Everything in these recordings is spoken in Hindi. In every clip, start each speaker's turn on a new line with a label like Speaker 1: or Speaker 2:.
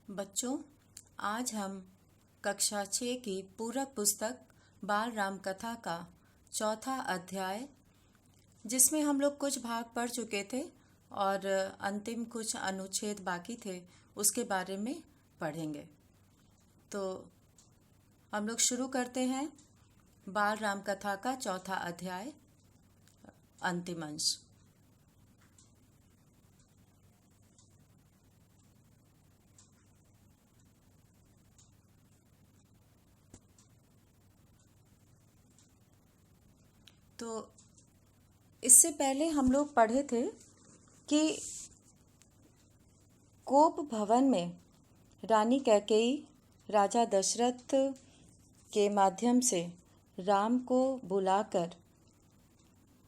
Speaker 1: बच्चों, आज हम कक्षा 6 की पूरक पुस्तक बाल राम कथा का चौथा अध्याय, जिसमें हम लोग कुछ भाग पढ़ चुके थे और अंतिम कुछ अनुच्छेद बाकी थे, उसके बारे में पढ़ेंगे। तो हम लोग शुरू करते हैं बाल राम कथा का चौथा अध्याय, अंतिम अंश। तो इससे पहले हम लोग पढ़े थे कि कोप भवन में रानी कैकेयी राजा दशरथ के माध्यम से राम को बुलाकर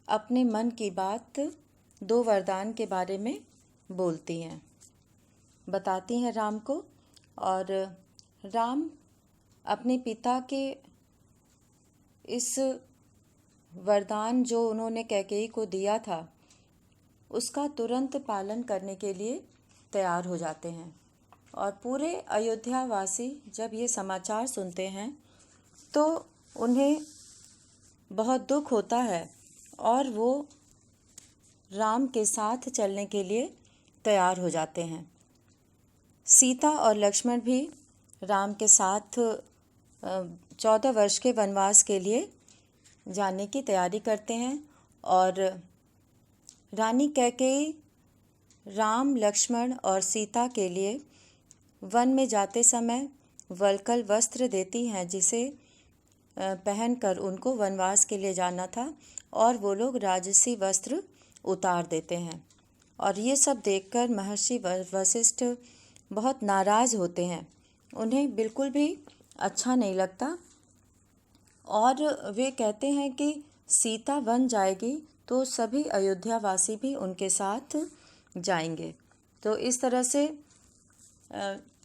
Speaker 1: अपने मन की बात दो वरदान के बारे में बोलती हैं, बताती हैं राम को। और राम अपने पिता के इस वरदान जो उन्होंने कैकेयी को दिया था, उसका तुरंत पालन करने के लिए तैयार हो जाते हैं। और पूरे अयोध्या वासी जब ये समाचार सुनते हैं तो उन्हें बहुत दुख होता है और वो राम के साथ चलने के लिए तैयार हो जाते हैं। सीता और लक्ष्मण भी राम के साथ 14 वर्ष के वनवास के लिए जाने की तैयारी करते हैं। और रानी कैकेयी राम, लक्ष्मण और सीता के लिए वन में जाते समय वल्कल वस्त्र देती हैं, जिसे पहनकर उनको वनवास के लिए जाना था, और वो लोग राजसी वस्त्र उतार देते हैं। और ये सब देखकर महर्षि वशिष्ठ बहुत नाराज़ होते हैं, उन्हें बिल्कुल भी अच्छा नहीं लगता। और वे कहते हैं कि सीता वन जाएगी तो सभी अयोध्या वासी भी उनके साथ जाएंगे। तो इस तरह से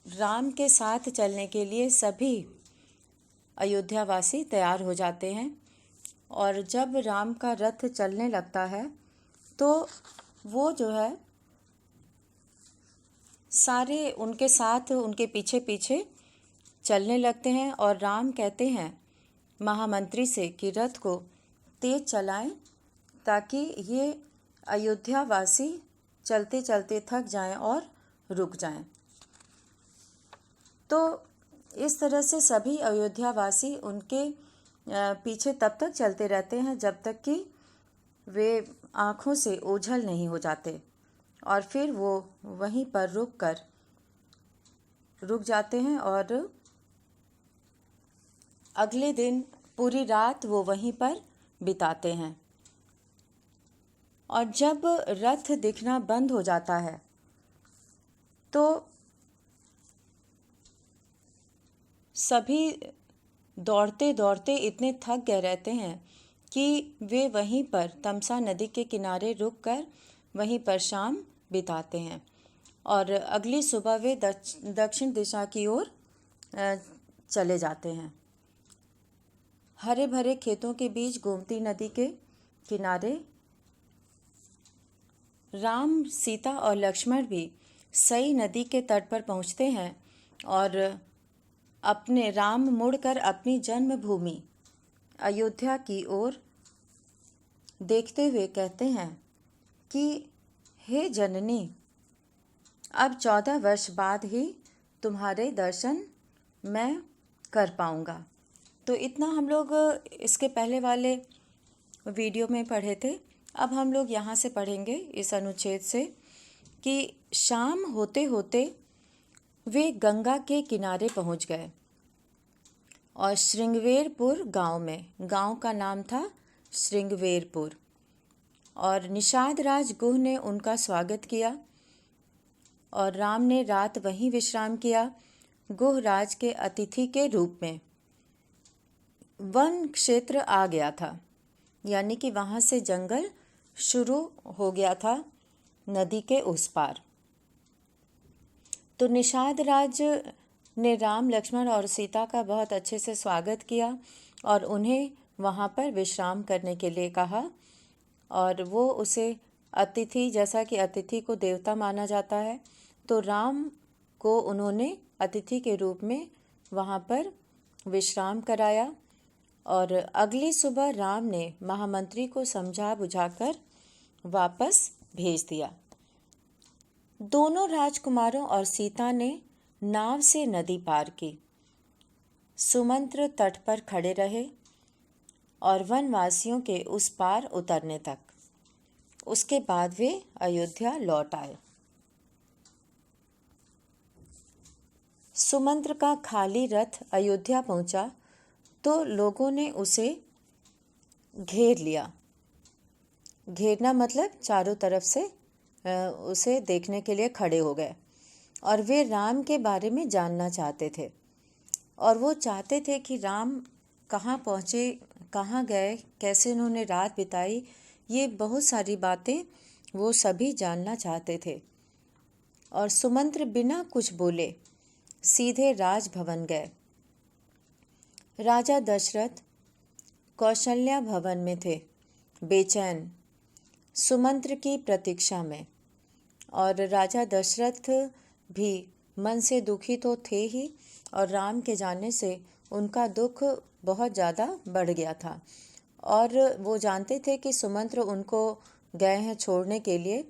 Speaker 1: राम के साथ चलने के लिए सभी अयोध्या वासी तैयार हो जाते हैं। और जब राम का रथ चलने लगता है तो वो जो है सारे उनके साथ उनके पीछे पीछे चलने लगते हैं। और राम कहते हैं महामंत्री से कि रथ को तेज चलाएं ताकि ये अयोध्या वासी चलते चलते थक जाएं और रुक जाएं। तो इस तरह से सभी अयोध्या वासी उनके पीछे तब तक चलते रहते हैं जब तक कि वे आँखों से ओझल नहीं हो जाते, और फिर वो वहीं पर रुक जाते हैं। और अगले दिन पूरी रात वो वहीं पर बिताते हैं। और जब रथ दिखना बंद हो जाता है तो सभी दौड़ते दौड़ते इतने थक गए रहते हैं कि वे वहीं पर तमसा नदी के किनारे रुककर वहीं पर शाम बिताते हैं। और अगली सुबह वे दक्षिण दिशा की ओर चले जाते हैं। हरे भरे खेतों के बीच गोमती नदी के किनारे राम, सीता और लक्ष्मण भी सई नदी के तट पर पहुंचते हैं। और अपने राम मुड़कर अपनी जन्मभूमि अयोध्या की ओर देखते हुए कहते हैं कि हे जननी, अब 14 वर्ष बाद ही तुम्हारे दर्शन मैं कर पाऊंगा। तो इतना हम लोग इसके पहले वाले वीडियो में पढ़े थे। अब हम लोग यहाँ से पढ़ेंगे इस अनुच्छेद से कि शाम होते होते वे गंगा के किनारे पहुँच गए और श्रृंगवेरपुर गांव का नाम था श्रृंगवेरपुर। और निषाद राज गुह ने उनका स्वागत किया और राम ने रात वहीं विश्राम किया, गुह राज के अतिथि के रूप में। वन क्षेत्र आ गया था, यानी कि वहाँ से जंगल शुरू हो गया था नदी के उस पार। तो निषाद राज ने राम, लक्ष्मण और सीता का बहुत अच्छे से स्वागत किया और उन्हें वहाँ पर विश्राम करने के लिए कहा। और वो उसे अतिथि, जैसा कि अतिथि को देवता माना जाता है, तो राम को उन्होंने अतिथि के रूप में वहाँ पर विश्राम कराया और अगली सुबह राम ने महामंत्री को समझा बुझाकर वापस भेज दिया। दोनों राजकुमारों और सीता ने नाव से नदी पार की। सुमंत्र तट पर खड़े रहे और वनवासियों के उस पार उतरने तक। उसके बाद वे अयोध्या लौट आए। सुमंत्र का खाली रथ अयोध्या पहुंचा तो लोगों ने उसे घेर लिया। घेरना मतलब चारों तरफ से उसे देखने के लिए खड़े हो गए और वे राम के बारे में जानना चाहते थे और वो चाहते थे कि राम कहाँ पहुँचे, कहाँ गए, कैसे उन्होंने रात बिताई, ये बहुत सारी बातें वो सभी जानना चाहते थे। और सुमंत्र बिना कुछ बोले सीधे राजभवन गए। राजा दशरथ कौशल्या भवन में थे, बेचैन सुमंत्र की प्रतीक्षा में। और राजा दशरथ भी मन से दुखी तो थे ही और राम के जाने से उनका दुख बहुत ज़्यादा बढ़ गया था और वो जानते थे कि सुमंत्र उनको गए हैं छोड़ने के लिए,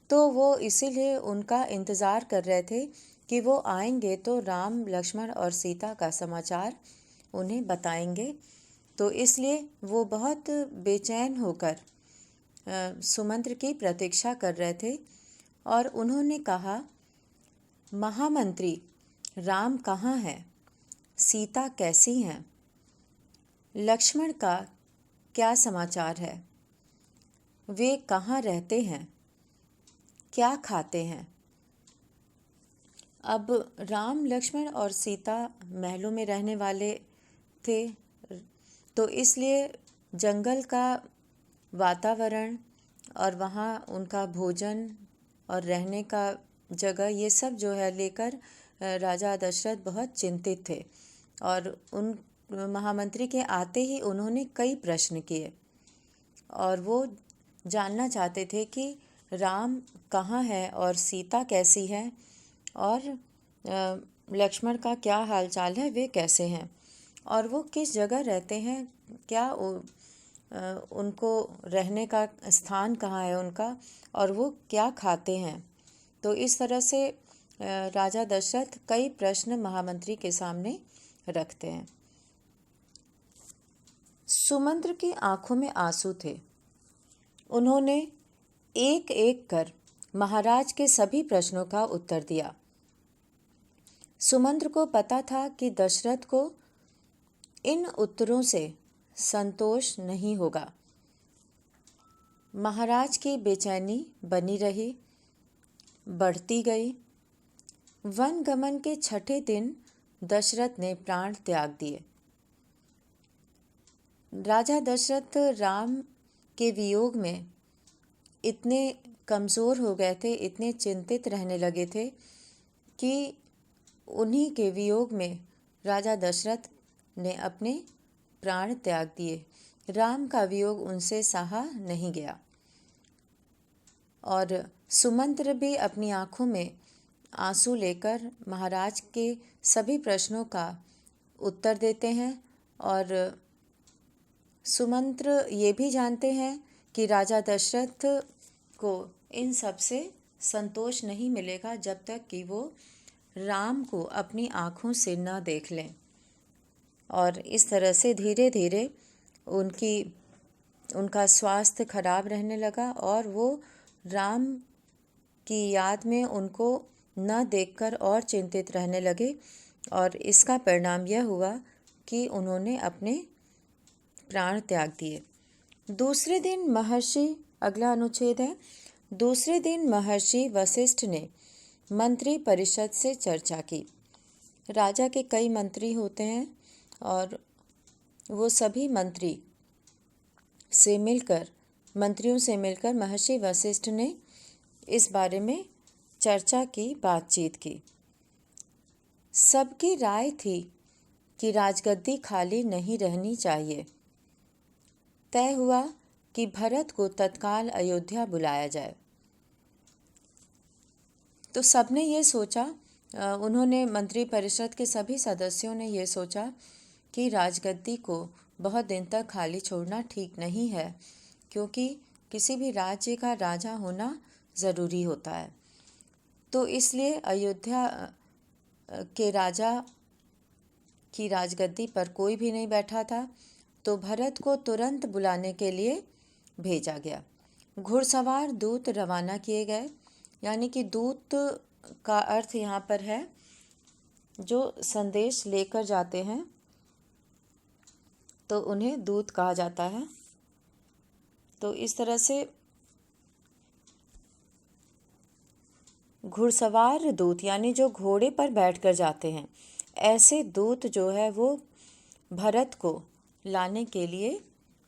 Speaker 1: तो वो इसीलिए उनका इंतज़ार कर रहे थे कि वो आएंगे तो राम, लक्ष्मण और सीता का समाचार उन्हें बताएंगे। तो इसलिए वो बहुत बेचैन होकर सुमंत्र की प्रतीक्षा कर रहे थे और उन्होंने कहा, महामंत्री, राम कहाँ है? सीता कैसी हैं? लक्ष्मण का क्या समाचार है? वे कहाँ रहते हैं? क्या खाते हैं? अब राम, लक्ष्मण और सीता महलों में रहने वाले थे, तो इसलिए जंगल का वातावरण और वहाँ उनका भोजन और रहने का जगह, ये सब जो है लेकर राजा दशरथ बहुत चिंतित थे और उन महामंत्री के आते ही उन्होंने कई प्रश्न किए और वो जानना चाहते थे कि राम कहाँ है और सीता कैसी है और लक्ष्मण का क्या हालचाल है, वे कैसे हैं और वो किस जगह रहते हैं, क्या उनको रहने का स्थान कहाँ है उनका और वो क्या खाते हैं। तो इस तरह से राजा दशरथ कई प्रश्न महामंत्री के सामने रखते हैं। सुमंत्र की आंखों में आंसू थे। उन्होंने एक एक कर महाराज के सभी प्रश्नों का उत्तर दिया। सुमंत्र को पता था कि दशरथ को इन उत्तरों से संतोष नहीं होगा। महाराज की बेचैनी बनी रही, बढ़ती गई। वन गमन के छठे दिन दशरथ ने प्राण त्याग दिए। राजा दशरथ राम के वियोग में इतने कमज़ोर हो गए थे, इतने चिंतित रहने लगे थे कि उन्हीं के वियोग में राजा दशरथ ने अपने प्राण त्याग दिए। राम का वियोग उनसे सहा नहीं गया और सुमंत्र भी अपनी आंखों में आंसू लेकर महाराज के सभी प्रश्नों का उत्तर देते हैं और सुमंत्र ये भी जानते हैं कि राजा दशरथ को इन सब से संतोष नहीं मिलेगा जब तक कि वो राम को अपनी आँखों से न देख लें। और इस तरह से धीरे धीरे उनका स्वास्थ्य खराब रहने लगा और वो राम की याद में उनको न देखकर और चिंतित रहने लगे और इसका परिणाम यह हुआ कि उन्होंने अपने प्राण त्याग दिए। दूसरे दिन महर्षि, अगला अनुच्छेद है, दूसरे दिन महर्षि वशिष्ठ ने मंत्री परिषद से चर्चा की। राजा के कई मंत्री होते हैं और वो सभी मंत्रियों से मिलकर महर्षि वशिष्ठ ने इस बारे में चर्चा की, बातचीत की। सबकी राय थी कि राजगद्दी खाली नहीं रहनी चाहिए। तय हुआ कि भरत को तत्काल अयोध्या बुलाया जाए। तो सबने ये सोचा, उन्होंने मंत्रिपरिषद के सभी सदस्यों ने ये सोचा कि राजगद्दी को बहुत दिन तक खाली छोड़ना ठीक नहीं है, क्योंकि किसी भी राज्य का राजा होना ज़रूरी होता है। तो इसलिए अयोध्या के राजा की राजगद्दी पर कोई भी नहीं बैठा था, तो भरत को तुरंत बुलाने के लिए भेजा गया। घुड़सवार दूत रवाना किए गए, यानी कि दूत का अर्थ यहाँ पर है जो संदेश लेकर जाते हैं, तो उन्हें दूत कहा जाता है। तो इस तरह से घुड़सवार दूत यानी जो घोड़े पर बैठकर जाते हैं, ऐसे दूत जो है वो भरत को लाने के लिए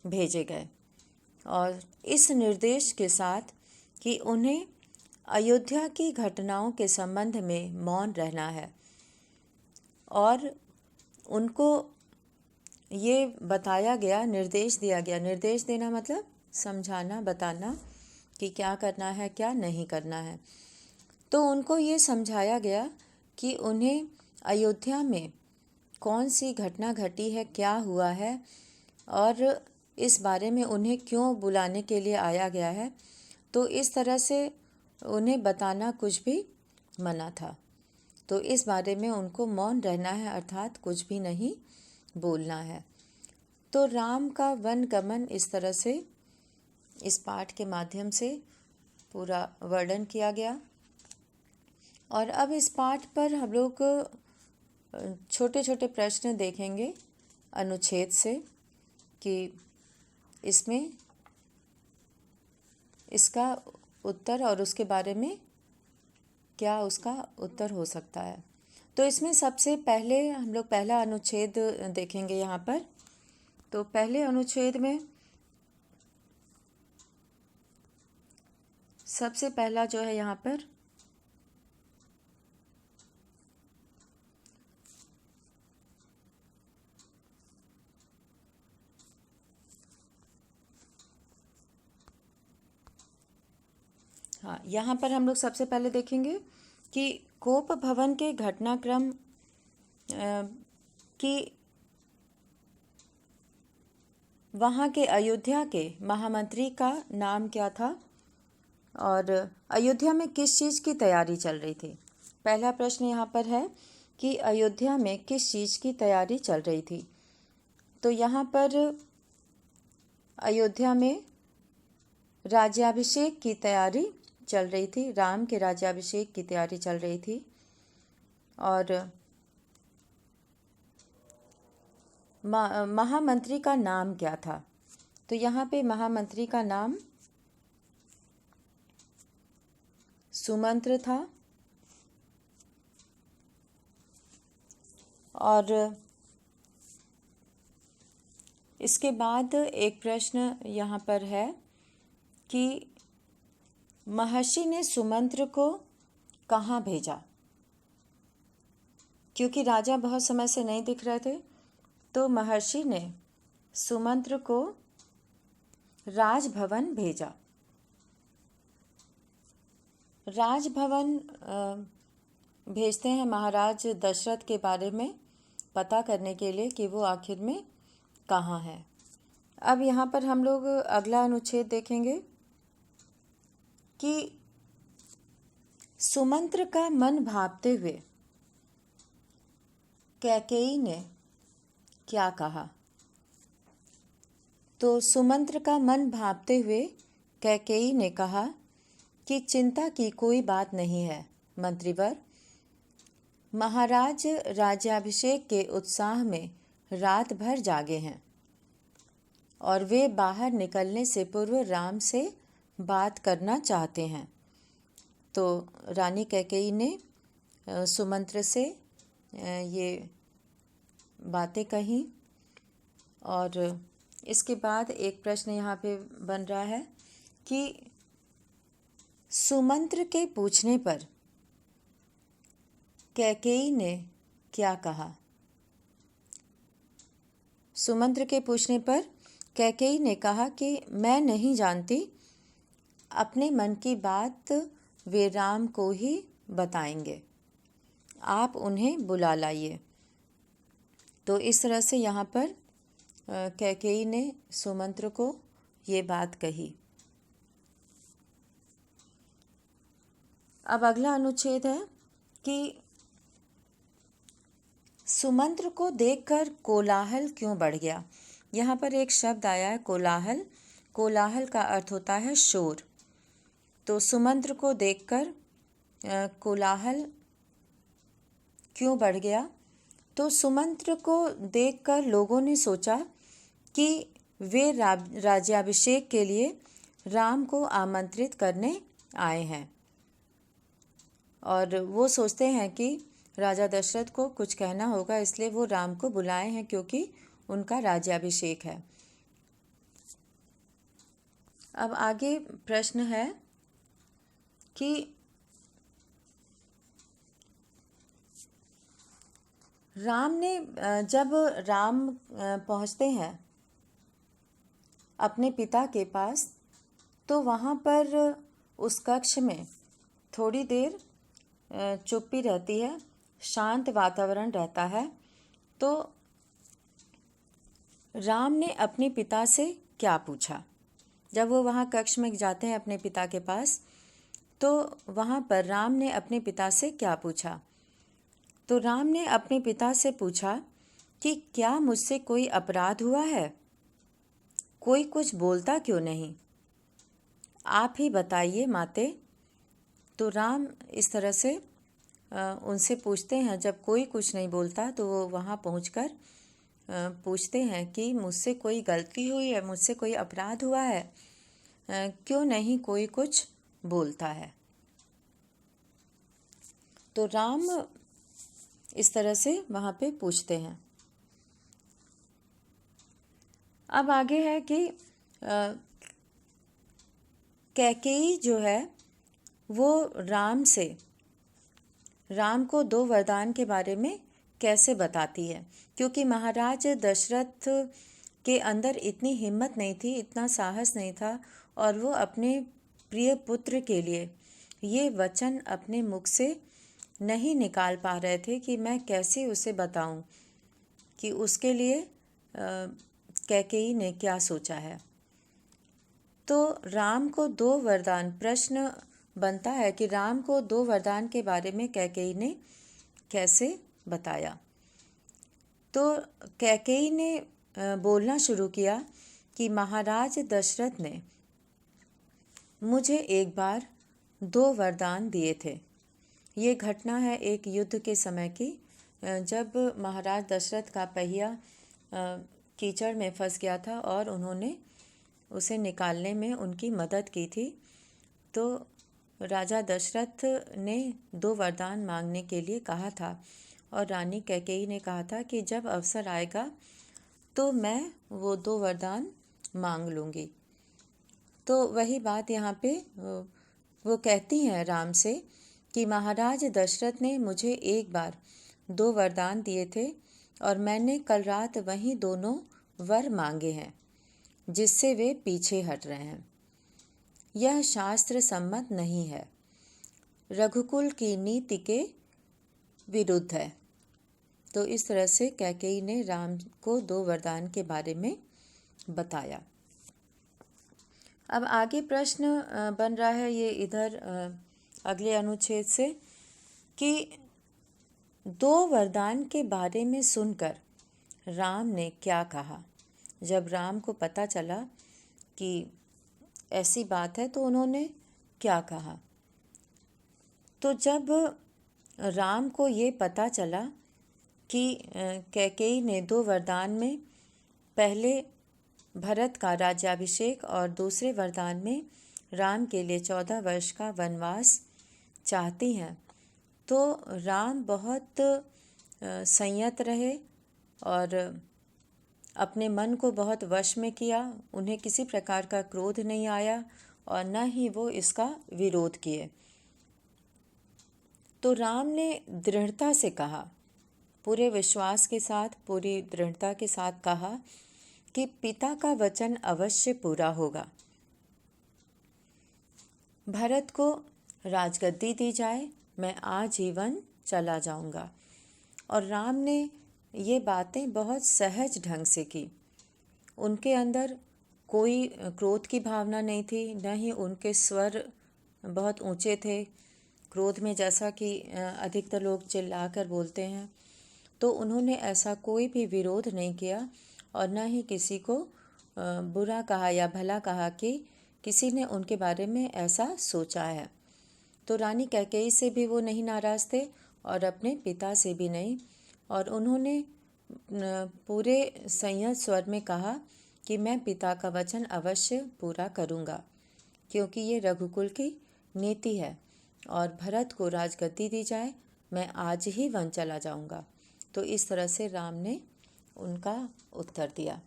Speaker 1: भेजे गए, और इस निर्देश के साथ कि उन्हें अयोध्या की घटनाओं के संबंध में मौन रहना है, और उनको ये बताया गया, निर्देश दिया गया। निर्देश देना मतलब समझाना, बताना कि क्या करना है, क्या नहीं करना है। तो उनको ये समझाया गया कि उन्हें अयोध्या में कौन सी घटना घटी है, क्या हुआ है, और इस बारे में उन्हें क्यों बुलाने के लिए आया गया है। तो इस तरह से उन्हें बताना कुछ भी मना था। तो इस बारे में उनको मौन रहना है, अर्थात कुछ भी नहीं बोलना है। तो राम का वन गमन इस तरह से इस पाठ के माध्यम से पूरा वर्णन किया गया। और अब इस पाठ पर हम लोग छोटे छोटे प्रश्न देखेंगे अनुच्छेद से कि इसमें इसका उत्तर और उसके बारे में क्या उसका उत्तर हो सकता है। तो इसमें सबसे पहले हम लोग पहला अनुच्छेद देखेंगे यहाँ पर। तो पहले अनुच्छेद में सबसे पहला जो है यहाँ पर हाँ, यहाँ पर हम लोग सबसे पहले देखेंगे कि कोप भवन के घटनाक्रम की वहाँ के अयोध्या के महामंत्री का नाम क्या था और अयोध्या में किस चीज़ की तैयारी चल रही थी। पहला प्रश्न यहाँ पर है कि अयोध्या में किस चीज़ की तैयारी चल रही थी। तो यहाँ पर अयोध्या में राज्याभिषेक की तैयारी चल रही थी, राम के राज्याभिषेक की तैयारी चल रही थी। और महामंत्री का नाम क्या था। तो यहाँ पे महामंत्री का नाम सुमंत्र था। और इसके बाद एक प्रश्न यहाँ पर है कि महर्षि ने सुमंत्र को कहाँ भेजा, क्योंकि राजा बहुत समय से नहीं दिख रहे थे। तो महर्षि ने सुमंत्र को राजभवन भेजा। राजभवन भेजते हैं महाराज दशरथ के बारे में पता करने के लिए कि वो आखिर में कहाँ है। अब यहाँ पर हम लोग अगला अनुच्छेद देखेंगे कि सुमंत्र का मन भांपते हुए कैकेयी ने क्या कहा। तो सुमंत्र का मन भांपते हुए कैकेयी ने कहा कि चिंता की कोई बात नहीं है मंत्रीवर, महाराज राज्याभिषेक के उत्साह में रात भर जागे हैं और वे बाहर निकलने से पूर्व राम से बात करना चाहते हैं। तो रानी कैकेयी ने सुमंत्र से ये बातें कहीं। और इसके बाद एक प्रश्न यहाँ पे बन रहा है कि सुमंत्र के पूछने पर कैकेयी ने क्या कहा। सुमंत्र के पूछने पर कैकेयी ने कहा कि मैं नहीं जानती, अपने मन की बात वे राम को ही बताएंगे। आप उन्हें बुला लाइए। तो इस तरह से यहाँ पर कैकेयी ने सुमंत्र को ये बात कही। अब अगला अनुच्छेद है कि सुमंत्र को देखकर कोलाहल क्यों बढ़ गया। यहाँ पर एक शब्द आया है कोलाहल। कोलाहल का अर्थ होता है शोर। तो सुमंत्र को देखकर कोलाहल क्यों बढ़ गया। तो सुमंत्र को देखकर लोगों ने सोचा कि वे राज्याभिषेक के लिए राम को आमंत्रित करने आए हैं, और वो सोचते हैं कि राजा दशरथ को कुछ कहना होगा, इसलिए वो राम को बुलाए हैं क्योंकि उनका राज्याभिषेक है। अब आगे प्रश्न है कि जब राम पहुंचते हैं अपने पिता के पास, तो वहाँ पर उस कक्ष में थोड़ी देर चुप्पी रहती है, शांत वातावरण रहता है। तो राम ने अपने पिता से क्या पूछा। जब वो वहाँ कक्ष में जाते हैं अपने पिता के पास, तो वहाँ पर राम ने अपने पिता से क्या पूछा। तो राम ने अपने पिता से पूछा कि क्या मुझसे कोई अपराध हुआ है, कोई कुछ बोलता क्यों नहीं, आप ही बताइए माते। तो राम इस तरह से उनसे पूछते हैं। जब कोई कुछ नहीं बोलता तो वो वहाँ पहुंचकर पूछते हैं कि मुझसे कोई गलती हुई है, मुझसे कोई अपराध हुआ है, क्यों नहीं कोई कुछ बोलता है। तो राम इस तरह से वहाँ पे पूछते हैं। अब आगे है कि कैकेयी जो है वो राम को 2 वरदान के बारे में कैसे बताती है, क्योंकि महाराज दशरथ के अंदर इतनी हिम्मत नहीं थी, इतना साहस नहीं था, और वो अपने प्रिय पुत्र के लिए ये वचन अपने मुख से नहीं निकाल पा रहे थे कि मैं कैसे उसे बताऊं कि उसके लिए कैकेयी ने क्या सोचा है। तो राम को 2 वरदान, प्रश्न बनता है कि राम को 2 वरदान के बारे में कैकेयी ने कैसे बताया। तो कैकेयी ने बोलना शुरू किया कि महाराज दशरथ ने मुझे एक बार 2 वरदान दिए थे। ये घटना है एक युद्ध के समय की, जब महाराज दशरथ का पहिया कीचड़ में फंस गया था और उन्होंने उसे निकालने में उनकी मदद की थी। तो राजा दशरथ ने 2 वरदान मांगने के लिए कहा था, और रानी कैकेयी ने कहा था कि जब अवसर आएगा तो मैं वो 2 वरदान मांग लूँगी। तो वही बात यहाँ पे वो कहती हैं राम से कि महाराज दशरथ ने मुझे एक बार 2 वरदान दिए थे, और मैंने कल रात वही दोनों वर मांगे हैं जिससे वे पीछे हट रहे हैं। यह शास्त्र सम्मत नहीं है, रघुकुल की नीति के विरुद्ध है। तो इस तरह से कैकेयी ने राम को 2 वरदान के बारे में बताया। अब आगे प्रश्न बन रहा है ये इधर अगले अनुच्छेद से कि 2 वरदान के बारे में सुनकर राम ने क्या कहा। जब राम को पता चला कि ऐसी बात है तो उन्होंने क्या कहा। तो जब राम को ये पता चला कि कैकेयी ने 2 वरदान में पहले भरत का राज्याभिषेक और दूसरे वरदान में राम के लिए 14 वर्ष का वनवास चाहती हैं, तो राम बहुत संयत रहे और अपने मन को बहुत वश में किया। उन्हें किसी प्रकार का क्रोध नहीं आया और न ही वो इसका विरोध किए। तो राम ने दृढ़ता से कहा, पूरे विश्वास के साथ, पूरी दृढ़ता के साथ कहा कि पिता का वचन अवश्य पूरा होगा। भरत को राजगद्दी दी जाए, मैं आजीवन चला जाऊंगा। और राम ने ये बातें बहुत सहज ढंग से की। उनके अंदर कोई क्रोध की भावना नहीं थी, न ही उनके स्वर बहुत ऊंचे थे। क्रोध में जैसा कि अधिकतर लोग चिल्लाकर बोलते हैं, तो उन्होंने ऐसा कोई भी विरोध नहीं किया और न ही किसी को बुरा कहा या भला कहा कि किसी ने उनके बारे में ऐसा सोचा है। तो रानी कैकेयी से भी वो नहीं नाराज़ थे और अपने पिता से भी नहीं। और उन्होंने पूरे संयत स्वर में कहा कि मैं पिता का वचन अवश्य पूरा करूँगा, क्योंकि ये रघुकुल की नीति है और भरत को राजगद्दी दी जाए, मैं आज ही वन चला जाऊँगा। तो इस तरह से राम ने उनका उत्तर दिया।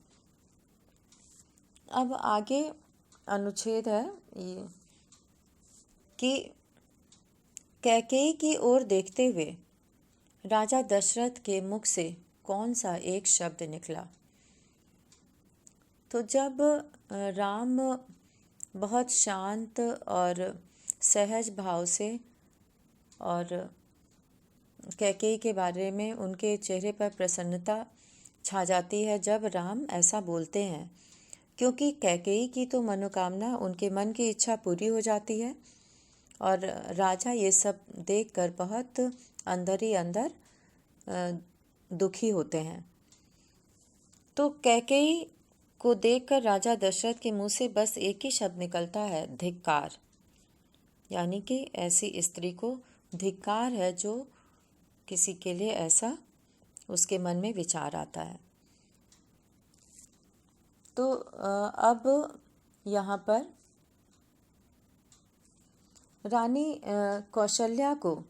Speaker 1: अब आगे अनुच्छेद है ये कि कैकेयी की ओर देखते हुए राजा दशरथ के मुख से कौन सा एक शब्द निकला। तो जब राम बहुत शांत और सहज भाव से और कैकेयी के बारे में उनके चेहरे पर प्रसन्नता छा जाती है जब राम ऐसा बोलते हैं, क्योंकि कैकेयी की तो मनोकामना, उनके मन की इच्छा पूरी हो जाती है और राजा ये सब देखकर बहुत अंदर ही अंदर दुखी होते हैं। तो कैकेयी को देखकर राजा दशरथ के मुंह से बस एक ही शब्द निकलता है, धिक्कार। यानी कि ऐसी स्त्री को धिक्कार है जो किसी के लिए ऐसा उसके मन में विचार आता है। तो अब यहाँ पर रानी कौशल्या को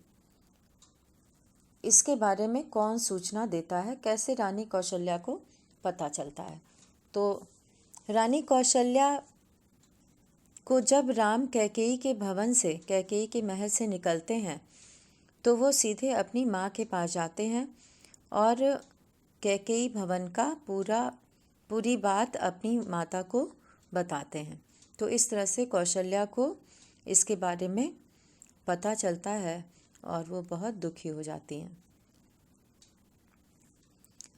Speaker 1: इसके बारे में कौन सूचना देता है, कैसे रानी कौशल्या को पता चलता है। तो रानी कौशल्या को जब राम कैकेयी के भवन से, कैकेयी के महल से निकलते हैं, तो वो सीधे अपनी माँ के पास जाते हैं और कैकेयी भवन का पूरी बात अपनी माता को बताते हैं। तो इस तरह से कौशल्या को इसके बारे में पता चलता है और वो बहुत दुखी हो जाती हैं।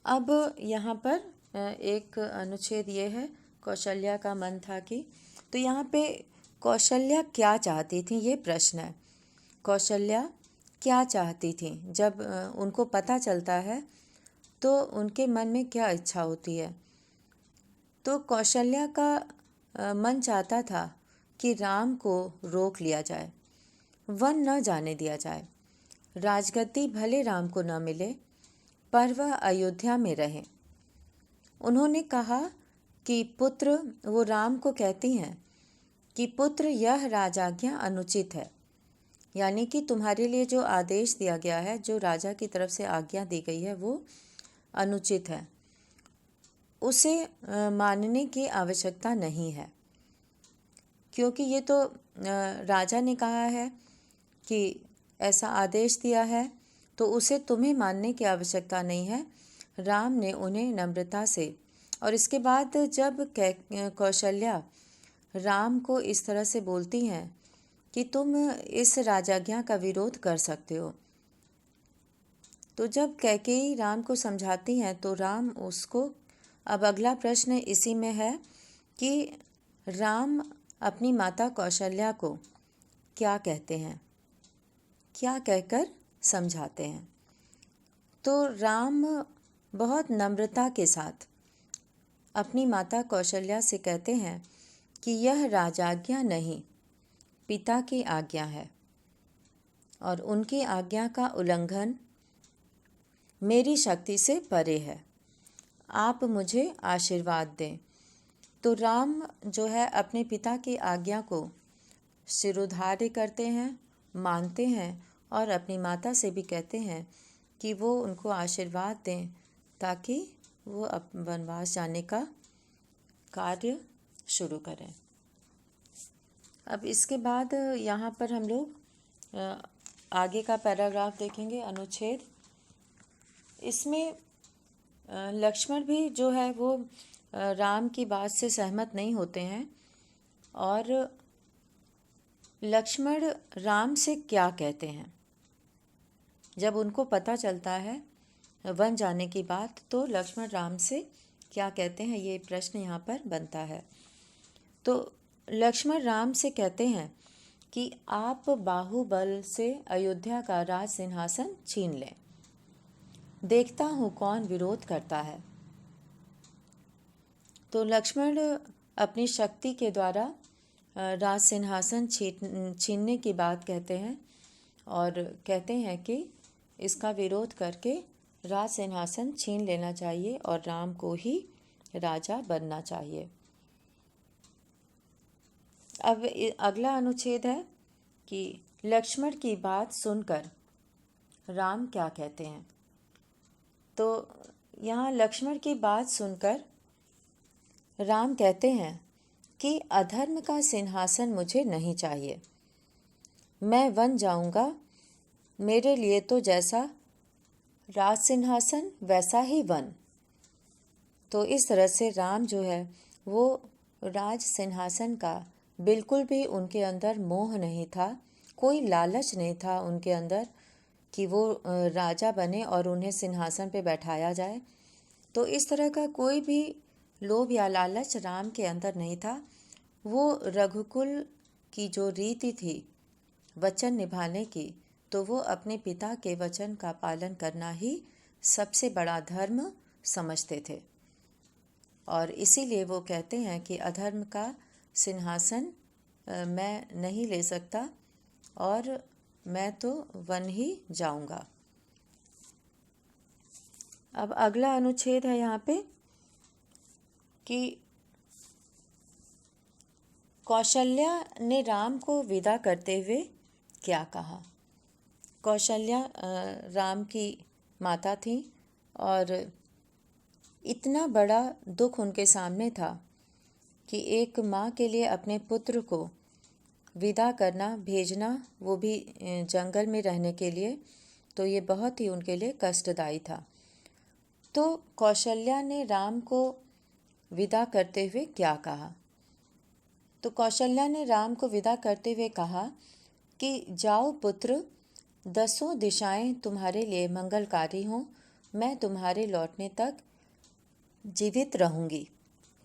Speaker 1: अब यहाँ पर एक अनुच्छेद ये है, कौशल्या का मन था कि, तो यहाँ पे कौशल्या क्या चाहती थी, ये प्रश्न है। कौशल्या क्या चाहती थी जब उनको पता चलता है तो उनके मन में क्या इच्छा होती है। तो कौशल्या का मन चाहता था कि राम को रोक लिया जाए, वन न जाने दिया जाए, राजगद्दी भले राम को न मिले पर वह अयोध्या में रहे। उन्होंने कहा कि पुत्र, वो राम को कहती हैं कि पुत्र, यह राजाज्ञा अनुचित है। यानी कि तुम्हारे लिए जो आदेश दिया गया है, जो राजा की तरफ से आज्ञा दी गई है, वो अनुचित है, उसे मानने की आवश्यकता नहीं है, क्योंकि ये तो राजा ने कहा है कि ऐसा आदेश दिया है, तो उसे तुम्हें मानने की आवश्यकता नहीं है। राम ने उन्हें नम्रता से, और इसके बाद जब कौशल्या राम को इस तरह से बोलती हैं कि तुम इस राजाज्ञा का विरोध कर सकते हो, तो जब कैकेयी राम को समझाती हैं तो राम उसको, अब अगला प्रश्न इसी में है कि राम अपनी माता कौशल्या को क्या कहते हैं, क्या कहकर समझाते हैं। तो राम बहुत नम्रता के साथ अपनी माता कौशल्या से कहते हैं कि यह राजाज्ञा नहीं, पिता की आज्ञा है और उनकी आज्ञा का उल्लंघन मेरी शक्ति से परे है, आप मुझे आशीर्वाद दें। तो राम जो है अपने पिता की आज्ञा को शिरोधार्य करते हैं, मानते हैं और अपनी माता से भी कहते हैं कि वो उनको आशीर्वाद दें ताकि वो वनवास जाने का कार्य शुरू करें। अब इसके बाद यहाँ पर हम लोग आगे का पैराग्राफ देखेंगे, अनुच्छेद। इसमें लक्ष्मण भी जो है वो राम की बात से सहमत नहीं होते हैं और लक्ष्मण राम से क्या कहते हैं। जब उनको पता चलता है वन जाने की बात, तो लक्ष्मण राम से क्या कहते हैं, ये प्रश्न यहाँ पर बनता है। तो लक्ष्मण राम से कहते हैं कि आप बाहुबल से अयोध्या का राज सिंहासन छीन लें, देखता हूँ कौन विरोध करता है। तो लक्ष्मण अपनी शक्ति के द्वारा राज सिंहासन छीनने की बात कहते हैं और कहते हैं कि इसका विरोध करके राज सिंहासन छीन लेना चाहिए और राम को ही राजा बनना चाहिए। अब अगला अनुच्छेद है कि लक्ष्मण की बात सुनकर राम क्या कहते हैं। तो यहाँ लक्ष्मण की बात सुनकर राम कहते हैं कि अधर्म का सिंहासन मुझे नहीं चाहिए, मैं वन जाऊंगा, मेरे लिए तो जैसा राज सिंहासन वैसा ही वन। तो इस तरह से राम जो है वो राज सिंहासन का बिल्कुल भी उनके अंदर मोह नहीं था, कोई लालच नहीं था उनके अंदर कि वो राजा बने और उन्हें सिंहासन पे बैठाया जाए। तो इस तरह का कोई भी लोभ या लालच राम के अंदर नहीं था। वो रघुकुल की जो रीति थी वचन निभाने की, तो वो अपने पिता के वचन का पालन करना ही सबसे बड़ा धर्म समझते थे। और इसीलिए वो कहते हैं कि अधर्म का सिंहासन मैं नहीं ले सकता और मैं तो वन ही जाऊंगा। अब अगला अनुच्छेद है यहाँ पे कि कौशल्या ने राम को विदा करते हुए क्या कहा। कौशल्या राम की माता थी और इतना बड़ा दुख उनके सामने था कि एक माँ के लिए अपने पुत्र को विदा करना, भेजना, वो भी जंगल में रहने के लिए, तो ये बहुत ही उनके लिए कष्टदायी था। तो कौशल्या ने राम को विदा करते हुए क्या कहा। तो कौशल्या ने राम को विदा करते हुए कहा कि जाओ पुत्र, 10 दिशाएं तुम्हारे लिए मंगलकारी हों, मैं तुम्हारे लौटने तक जीवित रहूँगी।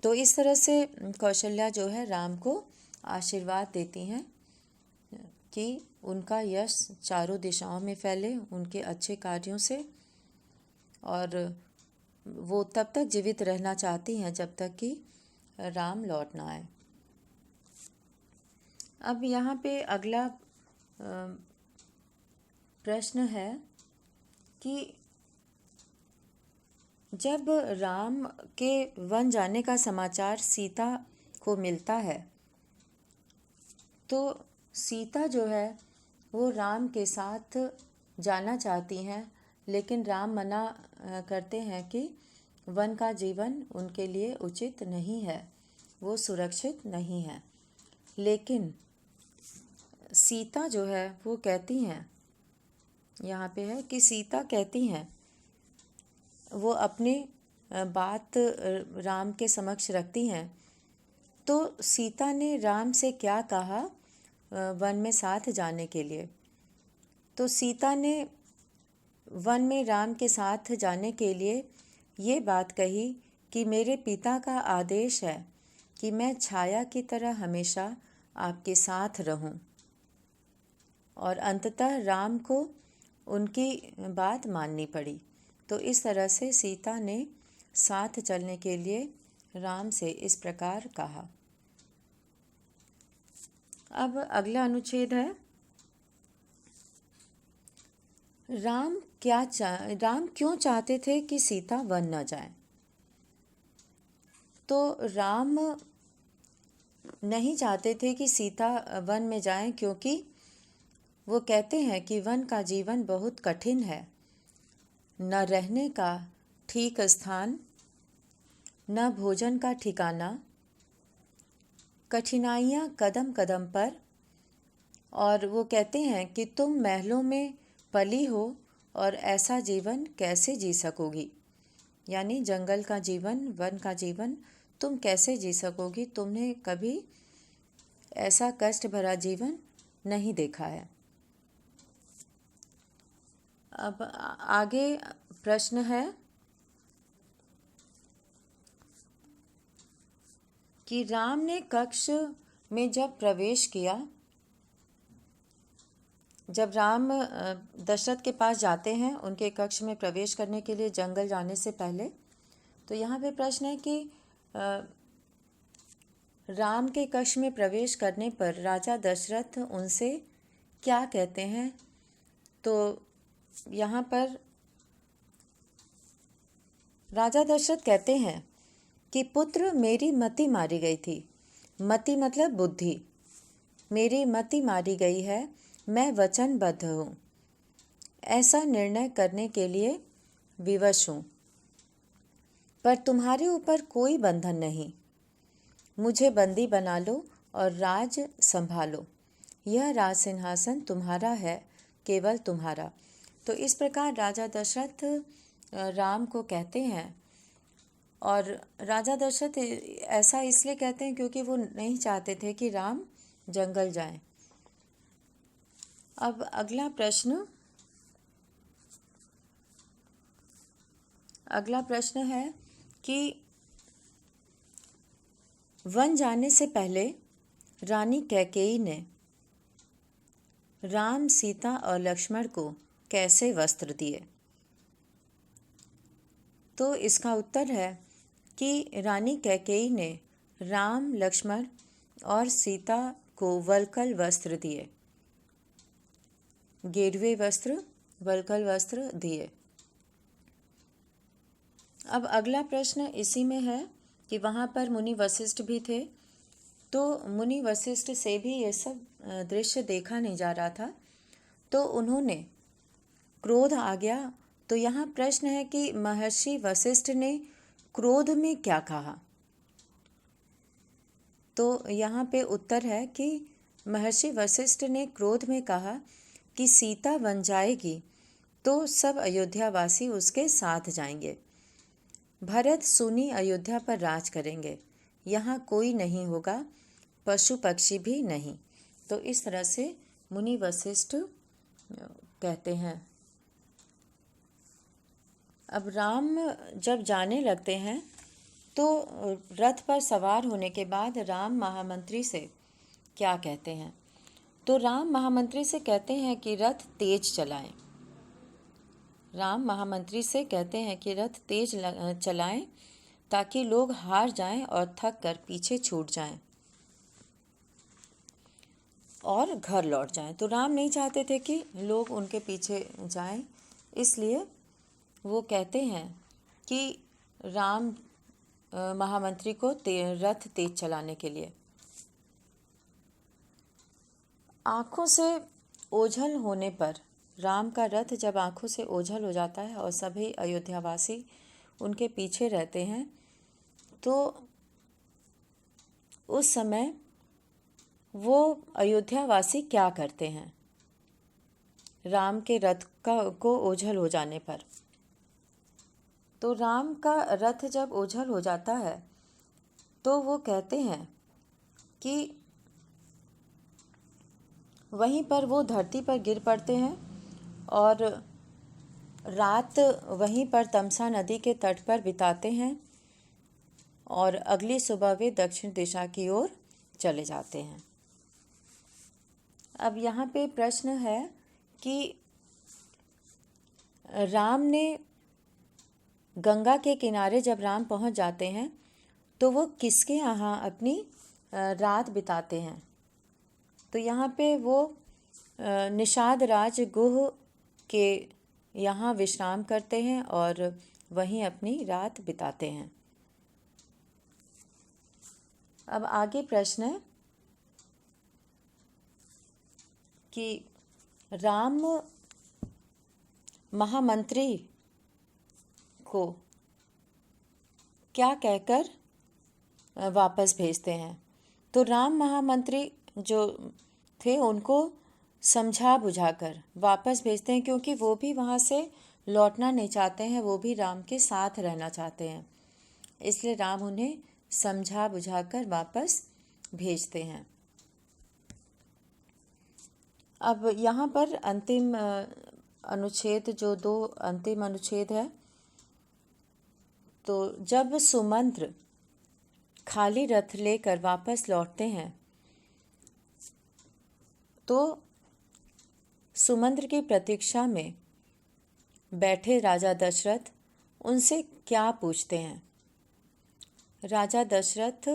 Speaker 1: तो इस तरह से कौशल्या जो है राम को आशीर्वाद देती हैं कि उनका यश चारों दिशाओं में फैले उनके अच्छे कार्यों से, और वो तब तक जीवित रहना चाहती हैं जब तक कि राम लौट ना आए। अब यहाँ पे अगला प्रश्न है कि जब राम के वन जाने का समाचार सीता को मिलता है, तो सीता जो है वो राम के साथ जाना चाहती हैं, लेकिन राम मना करते हैं कि वन का जीवन उनके लिए उचित नहीं है, वो सुरक्षित नहीं है। लेकिन सीता जो है वो कहती हैं, यहाँ पे है कि सीता कहती हैं, वो अपनी बात राम के समक्ष रखती हैं। तो सीता ने राम से क्या कहा वन में साथ जाने के लिए। तो सीता ने वन में राम के साथ जाने के लिए ये बात कही कि मेरे पिता का आदेश है कि मैं छाया की तरह हमेशा आपके साथ रहूं। और अंततः राम को उनकी बात माननी पड़ी। तो इस तरह से सीता ने साथ चलने के लिए राम से इस प्रकार कहा। अब अगला अनुच्छेद है राम क्यों चाहते थे कि सीता वन न जाए। तो राम नहीं चाहते थे कि सीता वन में जाएं, क्योंकि वो कहते हैं कि वन का जीवन बहुत कठिन है, न रहने का ठीक स्थान, न भोजन का ठिकाना, कठिनाइयाँ कदम कदम पर। और वो कहते हैं कि तुम महलों में पली हो और ऐसा जीवन कैसे जी सकोगी, यानी जंगल का जीवन, वन का जीवन तुम कैसे जी सकोगी, तुमने कभी ऐसा कष्ट भरा जीवन नहीं देखा है। अब आगे प्रश्न है कि राम ने कक्ष में जब प्रवेश किया, जब राम दशरथ के पास जाते हैं उनके कक्ष में प्रवेश करने के लिए जंगल जाने से पहले, तो यहाँ पे प्रश्न है कि राम के कक्ष में प्रवेश करने पर राजा दशरथ उनसे क्या कहते हैं। तो यहाँ पर राजा दशरथ कहते हैं कि पुत्र, मेरी मति मारी गई थी। मति मतलब बुद्धि। मेरी मति मारी गई है, मैं वचनबद्ध हूँ। ऐसा निर्णय करने के लिए विवश हूँ, पर तुम्हारे ऊपर कोई बंधन नहीं। मुझे बंदी बना लो और राज संभालो। यह राज सिंहासन तुम्हारा है, केवल तुम्हारा। तो इस प्रकार राजा दशरथ राम को कहते हैं, और राजा दशरथ ऐसा इसलिए कहते हैं क्योंकि वो नहीं चाहते थे कि राम जंगल जाएं। अब अगला प्रश्न है कि वन जाने से पहले रानी कैकेयी ने राम, सीता और लक्ष्मण को कैसे वस्त्र दिए। तो इसका उत्तर है कि रानी कैकेयी ने राम, लक्ष्मण और सीता को वल्कल वस्त्र दिए, गेरुए वस्त्र, वल्कल वस्त्र दिए। अब अगला प्रश्न इसी में है कि वहाँ पर मुनि वशिष्ठ भी थे, तो मुनि वशिष्ठ से भी ये सब दृश्य देखा नहीं जा रहा था, तो उन्होंने क्रोध आ गया। तो यहाँ प्रश्न है कि महर्षि वशिष्ठ ने क्रोध में क्या कहा। तो यहाँ पे उत्तर है कि महर्षि वशिष्ठ ने क्रोध में कहा कि सीता बन जाएगी तो सब अयोध्यावासी उसके साथ जाएंगे। भरत सुनी अयोध्या पर राज करेंगे, यहाँ कोई नहीं होगा, पशु पक्षी भी नहीं। तो इस तरह से मुनि वशिष्ठ कहते हैं। अब राम जब जाने लगते हैं तो रथ पर सवार होने के बाद राम महामंत्री से क्या कहते हैं। तो राम महामंत्री से कहते हैं कि रथ तेज चलाएं। राम महामंत्री से कहते हैं कि रथ तेज चलाएं ताकि लोग हार जाएं और थक कर पीछे छूट जाएं और घर लौट जाएं। तो राम नहीं चाहते थे कि लोग उनके पीछे जाएं, इसलिए वो कहते हैं कि राम महामंत्री को रथ तेज चलाने के लिए। आँखों से ओझल होने पर, राम का रथ जब आँखों से ओझल हो जाता है और सभी अयोध्यावासी उनके पीछे रहते हैं, तो उस समय वो अयोध्यावासी क्या करते हैं राम के रथ को ओझल हो जाने पर। तो राम का रथ जब ओझल हो जाता है तो वो कहते हैं कि वहीं पर वो धरती पर गिर पड़ते हैं और रात वहीं पर तमसा नदी के तट पर बिताते हैं और अगली सुबह वे दक्षिण दिशा की ओर चले जाते हैं। अब यहाँ पे प्रश्न है कि राम ने गंगा के किनारे जब राम पहुँच जाते हैं तो वो किसके यहाँ अपनी रात बिताते हैं। तो यहाँ पे वो निषाद राज गुह के यहाँ विश्राम करते हैं और वहीं अपनी रात बिताते हैं। अब आगे प्रश्न है कि राम महामंत्री को क्या कहकर वापस भेजते हैं। तो राम महामंत्री जो थे उनको समझा बुझाकर वापस भेजते हैं, क्योंकि वो भी वहाँ से लौटना नहीं चाहते हैं, वो भी राम के साथ रहना चाहते हैं, इसलिए राम उन्हें समझा बुझाकर वापस भेजते हैं। अब यहाँ पर अंतिम अनुच्छेद जो 2 अंतिम अनुच्छेद है, तो जब सुमंत्र खाली रथ लेकर वापस लौटते हैं तो सुमंत्र की प्रतीक्षा में बैठे राजा दशरथ उनसे क्या पूछते हैं। राजा दशरथ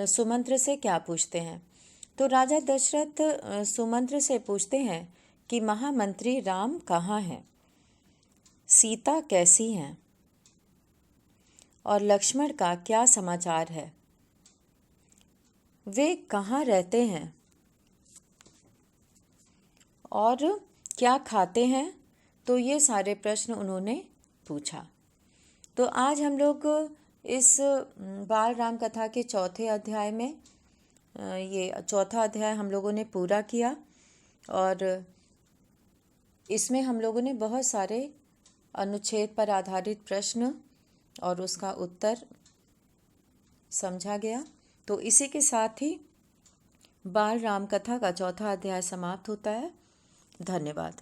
Speaker 1: सुमंत्र से क्या पूछते हैं? तो राजा दशरथ सुमंत्र से पूछते हैं कि महामंत्री राम कहाँ हैं, सीता कैसी हैं और लक्ष्मण का क्या समाचार है, वे कहाँ रहते हैं और क्या खाते हैं। तो ये सारे प्रश्न उन्होंने पूछा। तो आज हम लोग इस बाल राम कथा के चौथे अध्याय में ये चौथा अध्याय हम लोगों ने पूरा किया और इसमें हम लोगों ने बहुत सारे अनुच्छेद पर आधारित प्रश्न और उसका उत्तर समझा गया। तो इसी के साथ ही बाल राम कथा का चौथा अध्याय समाप्त होता है। धन्यवाद।